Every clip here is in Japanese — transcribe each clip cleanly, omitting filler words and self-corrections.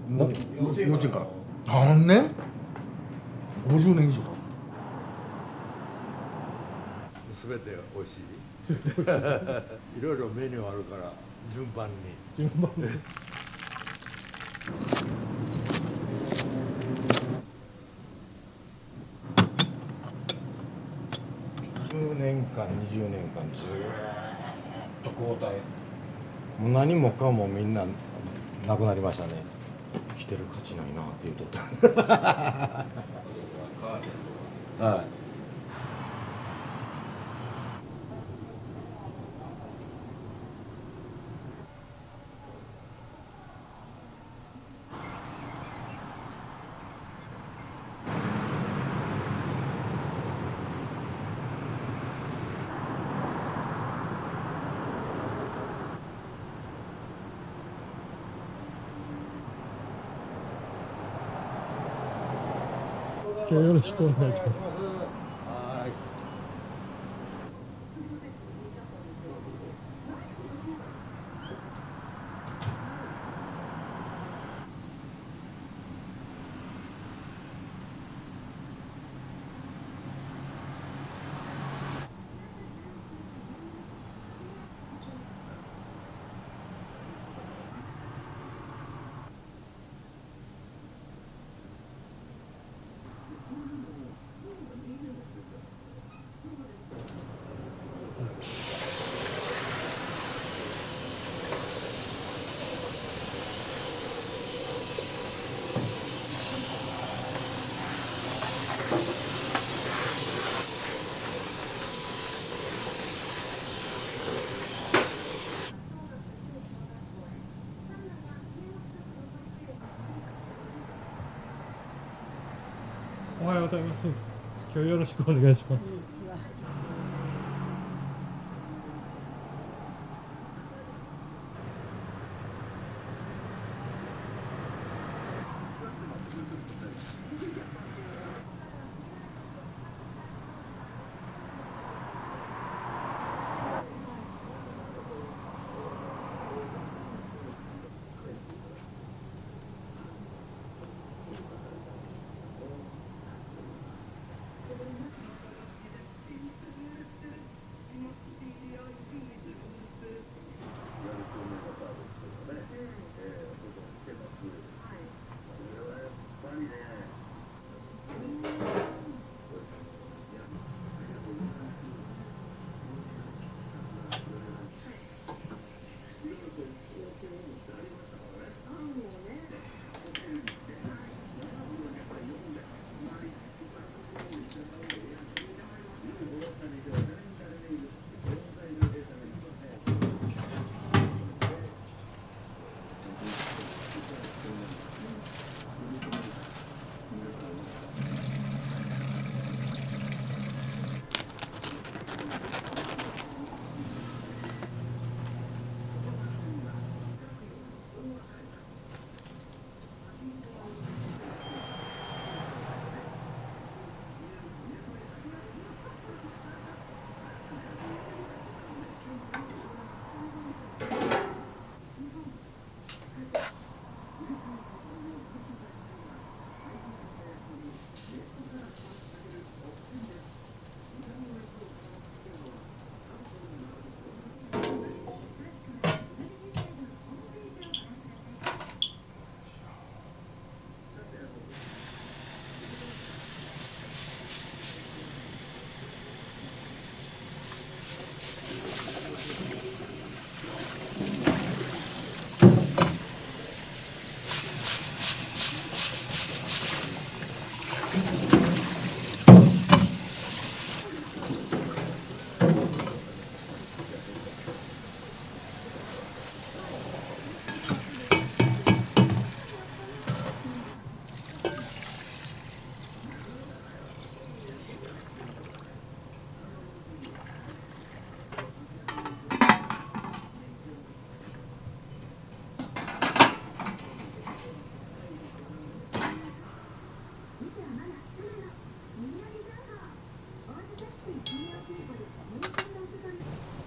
もう幼稚園から何年？50年以上だ。すべて美味しい。いろいろメニューあるから順番に。10年間20年間ずーっと交代。もう何もかもみんななくなりましたね。生きてる価値ないなって言うとった。はい。今日よろしくお願いします。はい。おはようございます。今日よろしくお願いします。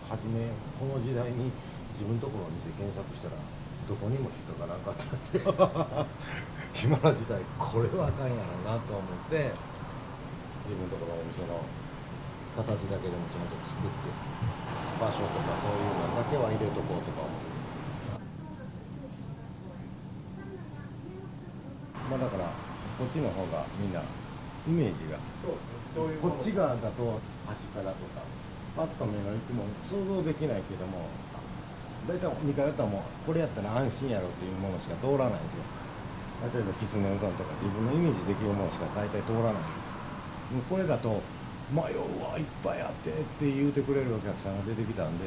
初めこの時代に自分のところの店検索したらどこにも引っかからんかったんですよ今の時代これはあかんやろなと思って自分のところのお店の形だけでもちゃんと作って場所とかそういうのだけは入れとこうとか思ってまあだからこっちの方がみんなイメージがこっち側だと端からとかパッと目のいつも想像できないけども大体2回やったらもうこれやったら安心やろっていうものしか通らないんですよ。例えばきつねうどんとか自分のイメージできるものしか大体通らないんですよ。これだと迷うわいっぱいあってって言うてくれるお客さんが出てきたんで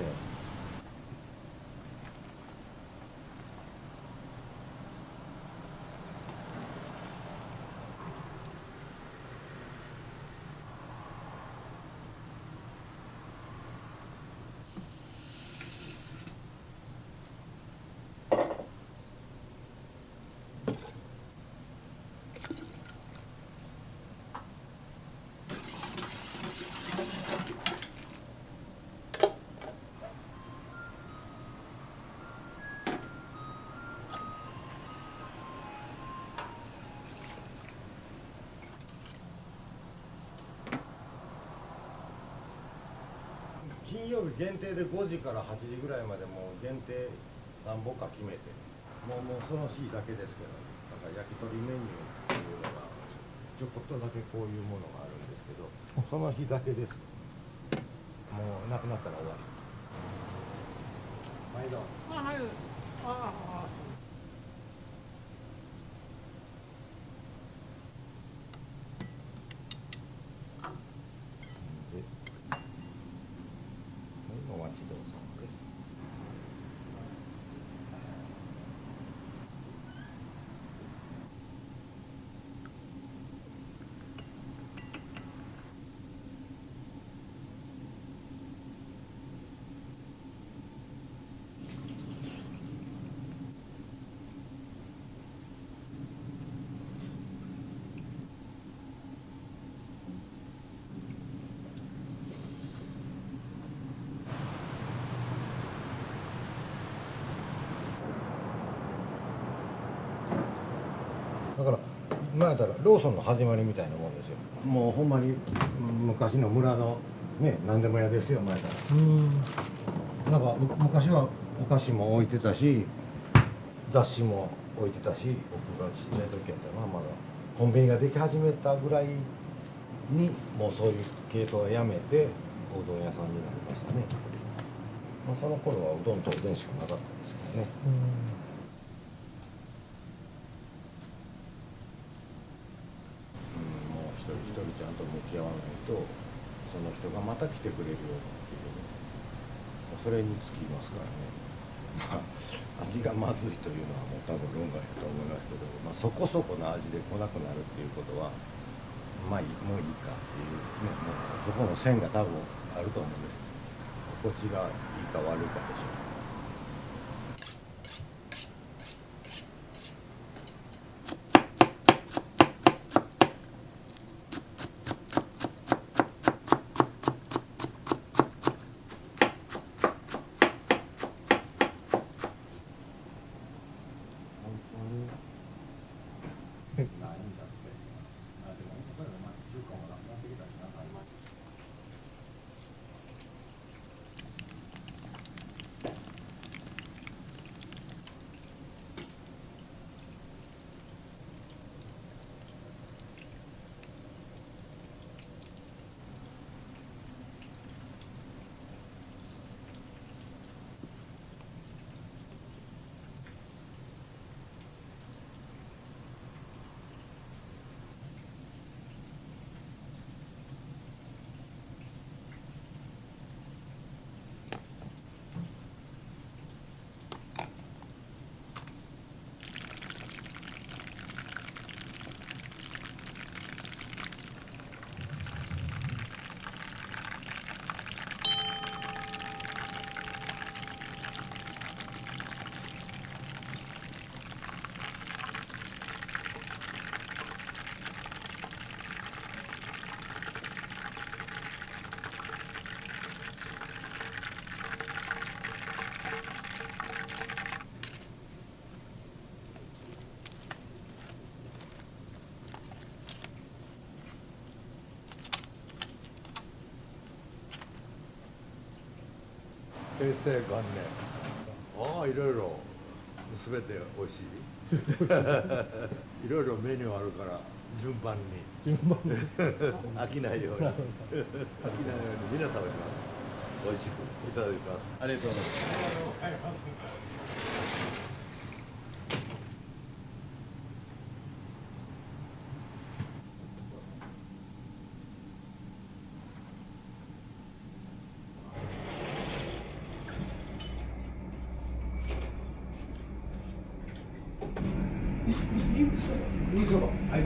金曜日限定で5時から8時ぐらいまでもう限定何本か決めてもうその日だけですけどだから焼き鳥メニューっていうのがちょこっとだけこういうものがあるんですけどその日だけですもうなくなったら終わり毎度あ、はい。ああ。でお待ちどうさまです。だから今やったらローソンの始まりみたいなもんですよ。もうほんまに昔の村のね何でも屋ですよ前から。なんか昔はお菓子も置いてたし雑誌も置いてたし僕がちっちゃい時やったらまだコンビニができ始めたぐらいにもうそういう系統はやめておうどん屋さんになりましたね。まあ、その頃はうどんとおでんしかなかったですけどね。もう一人一人ちゃんと向き合わないとその人がまた来てくれるようにっていうそれにつきますからね。まあ味がまずいというのはもう多分論外だと思いますけど、まあ、そこそこの味で来なくなるっていうことはまあもういいかっていうねもうそこの線が多分あると思うんですけど心地がいいか悪いかでしょう。ないんだって。あでも例えば中華もなくなってきたしなんか今。平成元年。ああ、いろいろ全て美味しい。いろいろメニューあるから順番に飽きないように飽きないようにみんな食べます。美味しくいただきます。ありがとうございます。いいそば。はい。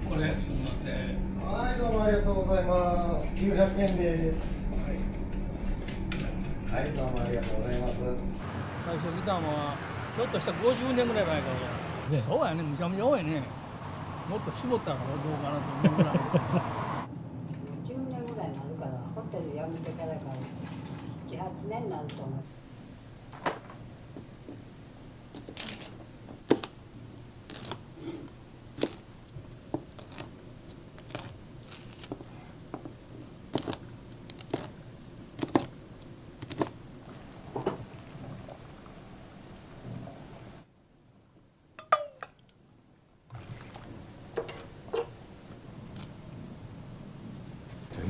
これすみません。はい、どうもありがとうございます。900円です。はい、どうもありがとうございます。最初来たのはひょっとしたら50年ぐらい前からね。そうやね、むちゃむちゃ多いね。もっと絞ったらどうかなと思うぐらい。10年ぐらいになるから、ホテル辞めてからから7、8年になると思う。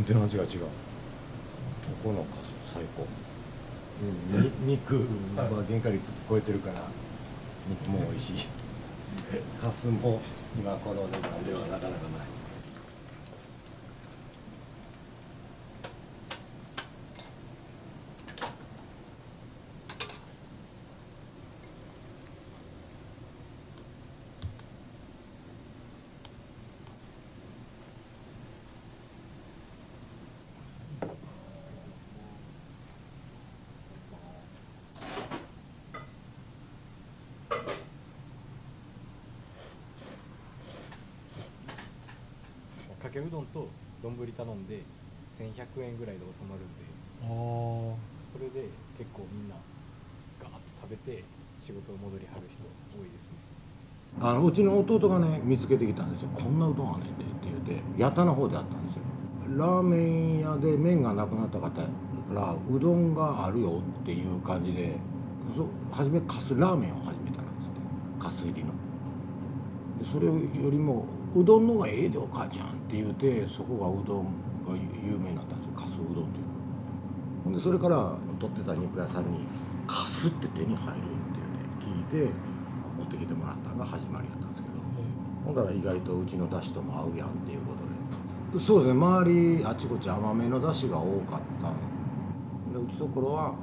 全然味が違う。ここのカス最高。肉は原価率超えてるから肉も美味しい。カスも今この値段ではなかなかない。かけうどんと丼頼んで1100円ぐらいで収まるんで、それで結構みんなガーッと食べて仕事戻りはる人多いですね。うちの弟がね見つけてきたんですよ。こんなうどんあんねんでって言って八田の方であったんですよ。ラーメン屋で麺がなくなった方だからうどんがあるよっていう感じで、初めカスラーメンを始めたんですね。カス入りの。でそれよりもうどんの方がええでお母ちゃんって言うて、そこがうどんが有名になったんですよ。カスうどんっていう。ほんでそれから取ってた肉屋さんにカスって手に入るんっていうね聞いて持ってきてもらったのが始まりやったんですけど、ほんだら意外とうちのだしとも合うやんっていうことで、そうですね、周りあちこち甘めのだしが多かったで、うちところは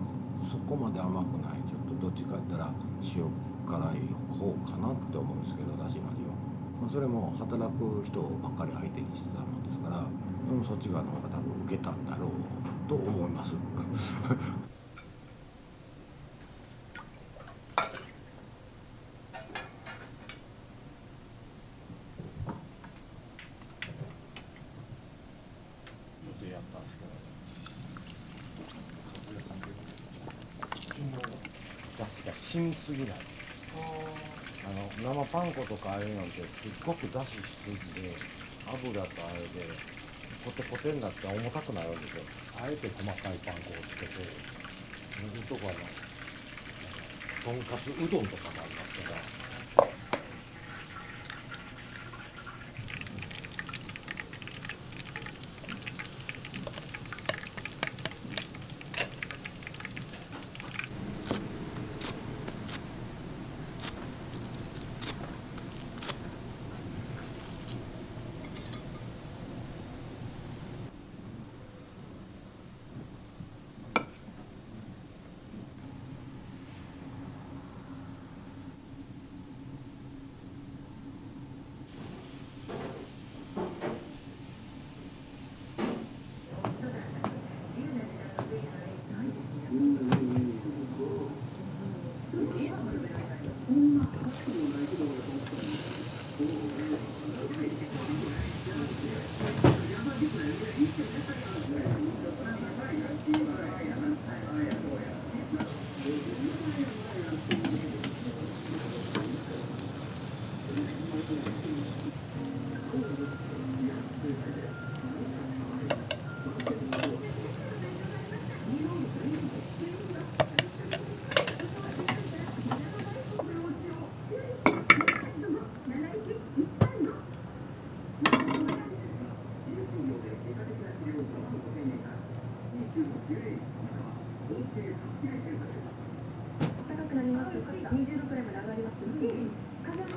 そこまで甘くない、ちょっとどっちかやったら塩辛い方かなって思うんですけど、だしの味は、それも働く人ばっかり相手にしてたもんですから、そっち側の方が多分受けたんだろうと思います。でやったんですけど、出汁が染みすぎない。生パン粉とかああいうのってすっごく出汁しすぎて油とあれでポテポテになって重たくなるんですよ。あえて細かいパン粉をつけて、僕とことんかつうどんとかもありますから。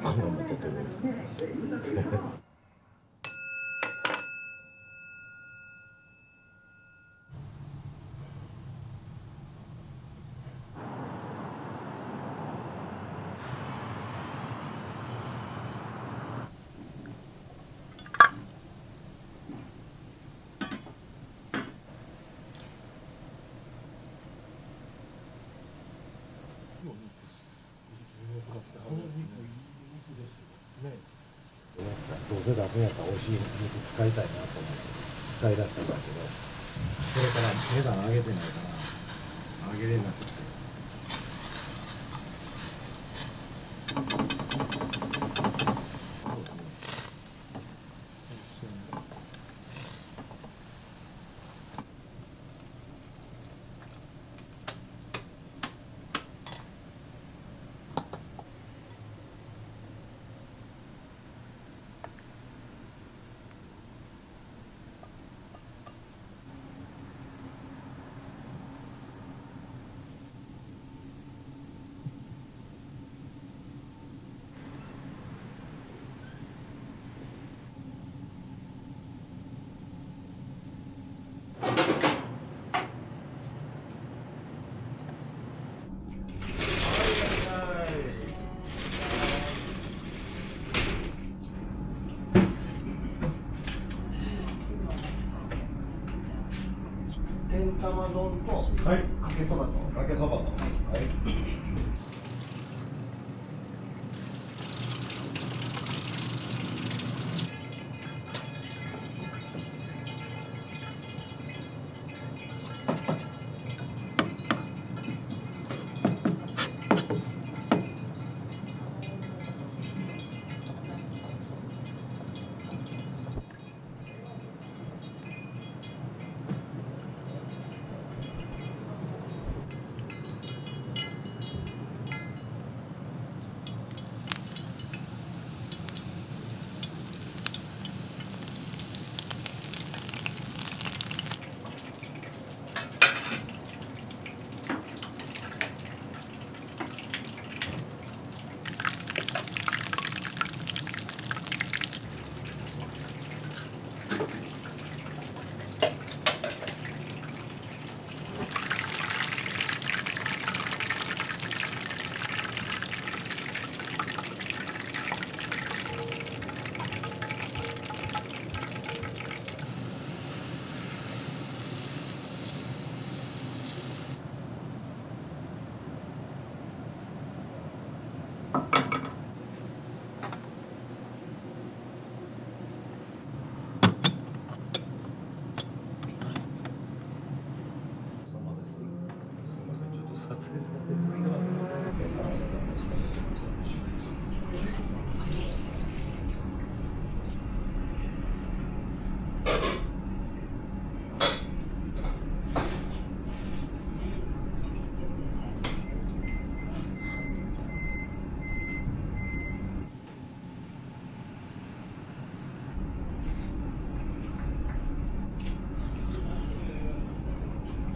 こんなもんとってる。どうせ出すんやったら美味しい肉使いたいなと思って使い出したんだけど、それから値段上げてないから上げれなくて。天玉丼と、はい、かけそばと。かけそばと。はい。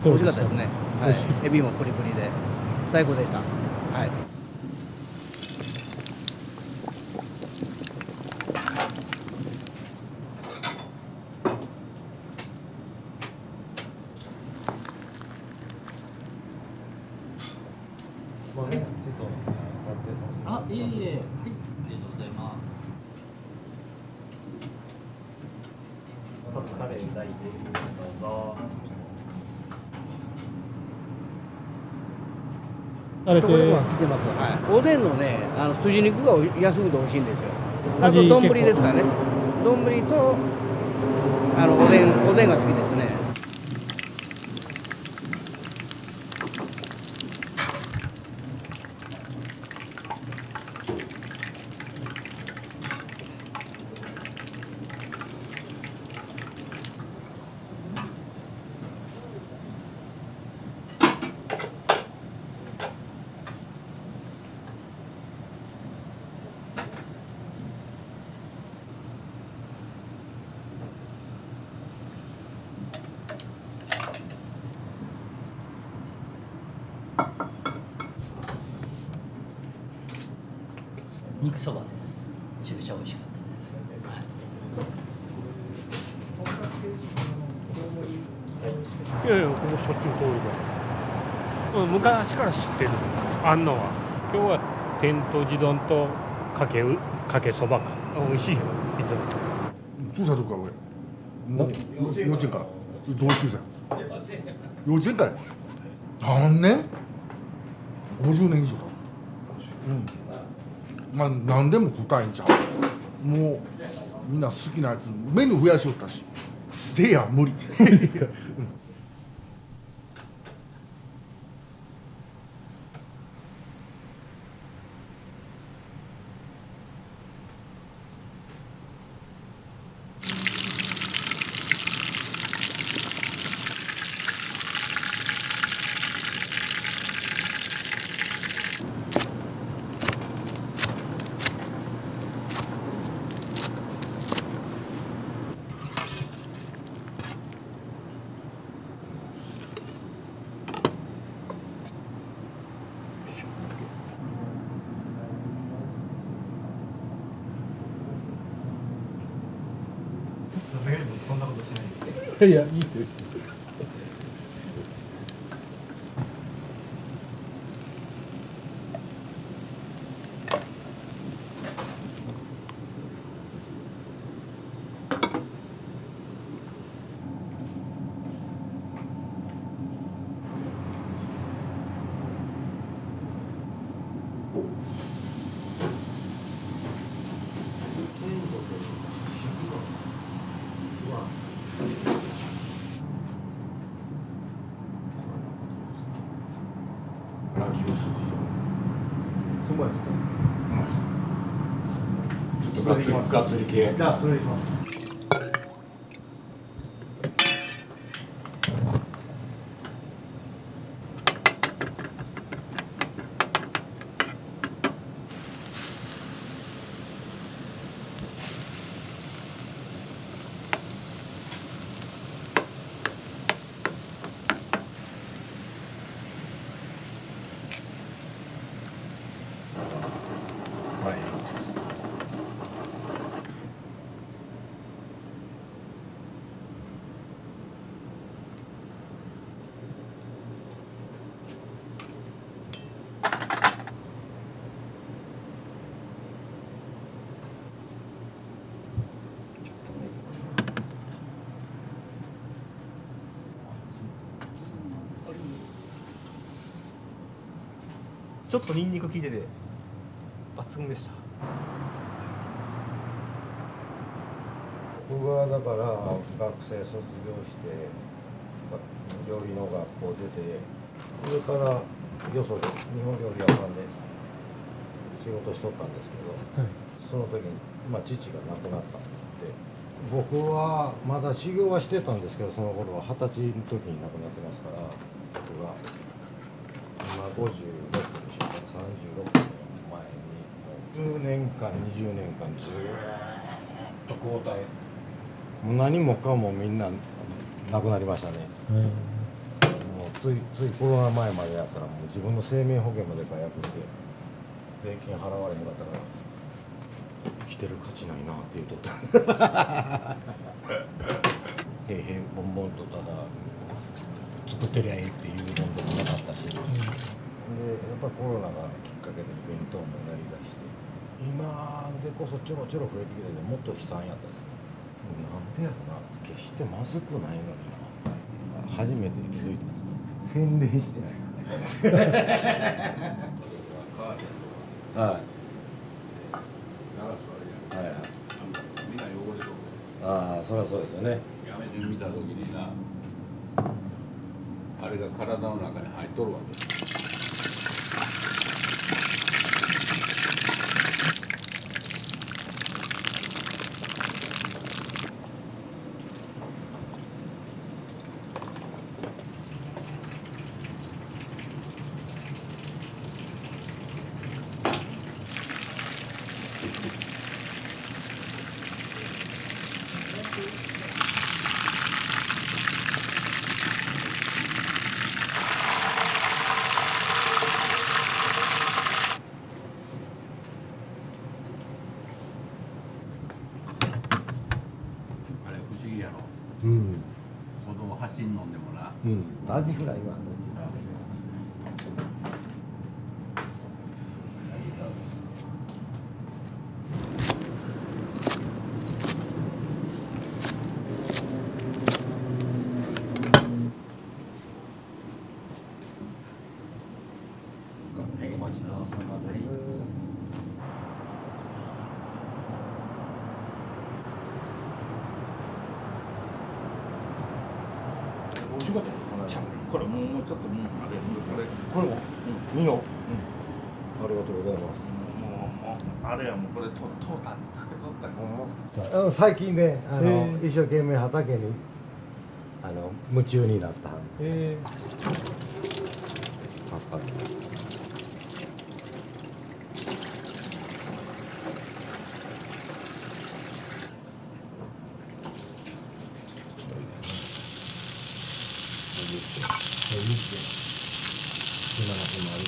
美味しかったですね。はい、エビもプリプリで最高でした。はい。まあね、ちょっと撮影させてもらってます。あ、いえいえ、はい、ありがとうございます。カツカレー大です。どうぞ。あれところ系が来てます。はい。おでんのね、筋肉が安くて美味しいんですよ。あ味と丼ですかね。丼とおでんが好きですね。肉そばです。めちゃくちゃ美味しかったです。いやいや、ここしょっちゅう通るから。昔から知ってるあんのは。今日は天と地丼とかけそばか。美味しいよ、いつも。小さい時から俺もう幼稚園から同級生幼稚園から何年50年以上だ。まあ何でも食うたいんちゃう。もうみんな好きなやつメニュー増やしよったしせいや無理ですか。さすがに僕そんなことしないです。いや、いいっすよ。そばですか。ちょっとがっつり系。じゃあそれにします。ちょっとニンニク効いてて抜群でした。僕はだから学生卒業して料理の学校出てそれからよそで日本料理屋さんで仕事しとったんですけど、はい、その時に、父が亡くなったんで僕はまだ修行はしてたんですけどその頃は20歳の時に亡くなってますから僕が今56でしょうか36年前にもう10年間20年間ずっと交代もう何もかもみんななくなりましたね。もついコロナ前までやったらもう自分の生命保険まで解約して税金払われへんかったから生きてる価値ないなって言うとった平々ボンボンとただ作ってりゃええっていうもんでもなかったし、でやっぱコロナがきっかけでイベントもやりだして今でこそちょろちょろ増えてきててもっと悲惨やったですね。なんでやろな、決してまずくないのにな。初めて気づいたんです。洗礼してないはいはいはい。みんな汚れとる。ああ、そりゃそうですよね。やめてみた時にな、あれが体の中に入っとるわけ。うん。子供走んのんでもな。うん。アジフライはお待ちどうさまです。美味しかったよ。これもうちょっとあれこれもいいの？ありがとうございます。もうあれやもうこれとうたんかけとったよ。最近ね一生懸命畑に夢中になったはん。助かる。今の